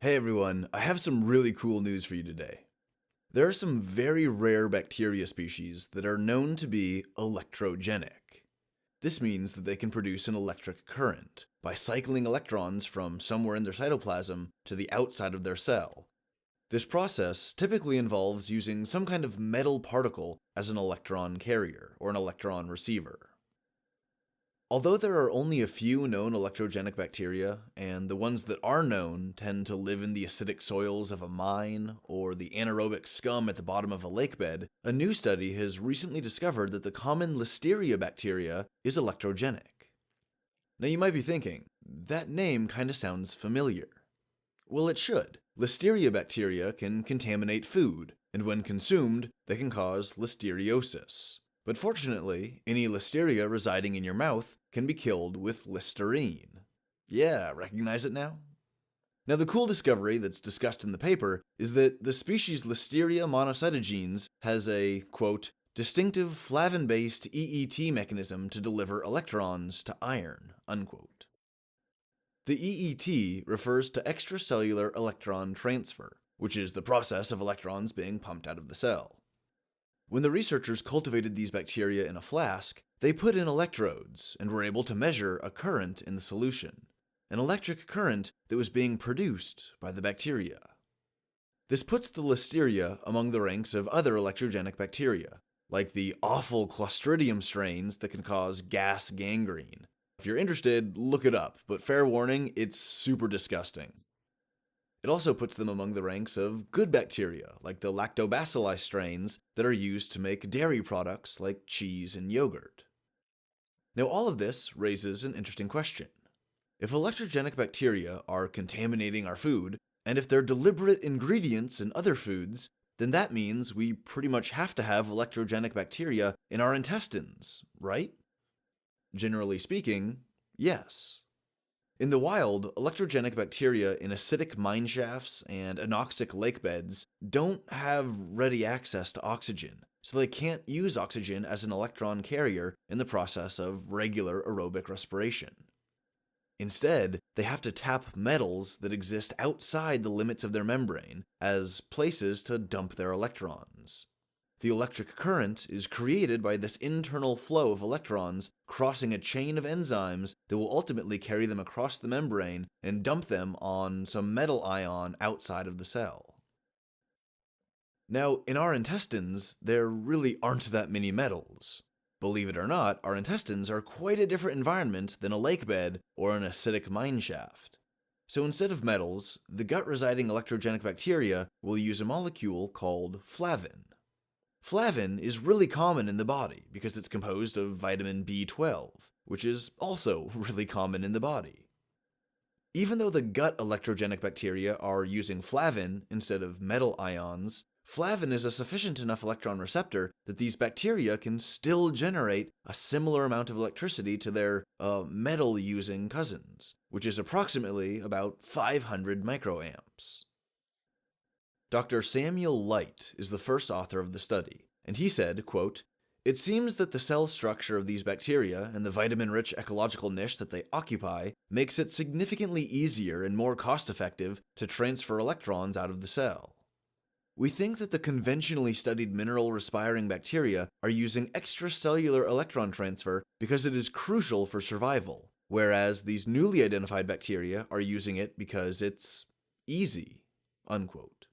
Hey everyone, I have some really cool news for you today. There are some very rare bacteria species that are known to be electrogenic. This means that they can produce an electric current by cycling electrons from somewhere in their cytoplasm to the outside of their cell. This process typically involves using some kind of metal particle as an electron carrier or an electron receiver. Although there are only a few known electrogenic bacteria, and the ones that are known tend to live in the acidic soils of a mine or the anaerobic scum at the bottom of a lake bed, a new study has recently discovered that the common Listeria bacteria is electrogenic. Now you might be thinking, that name kinda sounds familiar. Well, it should. Listeria bacteria can contaminate food, and when consumed, they can cause listeriosis. But fortunately, any Listeria residing in your mouth can be killed with Listerine. Yeah, recognize it now? Now the cool discovery that's discussed in the paper is that the species Listeria monocytogenes has a, quote, distinctive flavin-based EET mechanism to deliver electrons to iron, unquote. The EET refers to extracellular electron transfer, which is the process of electrons being pumped out of the cell. When the researchers cultivated these bacteria in a flask, they put in electrodes and were able to measure a current in the solution, an electric current that was being produced by the bacteria. This puts the Listeria among the ranks of other electrogenic bacteria, like the awful Clostridium strains that can cause gas gangrene. If you're interested, look it up, but fair warning, it's super disgusting. It also puts them among the ranks of good bacteria, like the lactobacilli strains that are used to make dairy products like cheese and yogurt. Now all of this raises an interesting question. If electrogenic bacteria are contaminating our food, and if they're deliberate ingredients in other foods, then that means we pretty much have to have electrogenic bacteria in our intestines, right? Generally speaking, yes. In the wild, electrogenic bacteria in acidic mine shafts and anoxic lake beds don't have ready access to oxygen, so they can't use oxygen as an electron carrier in the process of regular aerobic respiration. Instead, they have to tap metals that exist outside the limits of their membrane as places to dump their electrons. The electric current is created by this internal flow of electrons crossing a chain of enzymes that will ultimately carry them across the membrane and dump them on some metal ion outside of the cell. Now, in our intestines, there really aren't that many metals. Believe it or not, our intestines are quite a different environment than a lake bed or an acidic mine shaft. So instead of metals, the gut-residing electrogenic bacteria will use a molecule called flavin. Flavin is really common in the body because it's composed of vitamin B12, which is also really common in the body. Even though the gut electrogenic bacteria are using flavin instead of metal ions, flavin is a sufficient enough electron receptor that these bacteria can still generate a similar amount of electricity to their metal-using cousins, which is approximately about 500 microamps. Dr. Samuel Light is the first author of the study, and he said, quote, "It seems that the cell structure of these bacteria and the vitamin-rich ecological niche that they occupy makes it significantly easier and more cost-effective to transfer electrons out of the cell. We think that the conventionally studied mineral-respiring bacteria are using extracellular electron transfer because it is crucial for survival, whereas these newly identified bacteria are using it because it's easy," unquote.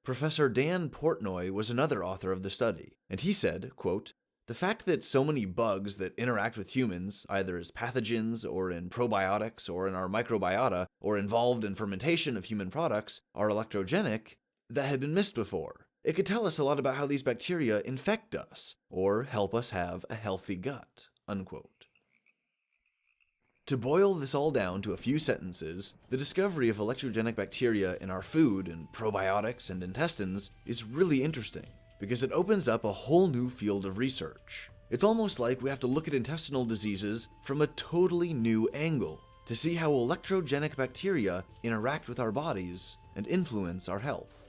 Professor Dan Portnoy was another author of the study, and he said, quote, "The fact that so many bugs that interact with humans, either as pathogens or in probiotics or in our microbiota or involved in fermentation of human products, are electrogenic, that had been missed before. It could tell us a lot about how these bacteria infect us or help us have a healthy gut," unquote. To boil this all down to a few sentences, the discovery of electrogenic bacteria in our food and probiotics and intestines is really interesting because it opens up a whole new field of research. It's almost like we have to look at intestinal diseases from a totally new angle to see how electrogenic bacteria interact with our bodies and influence our health.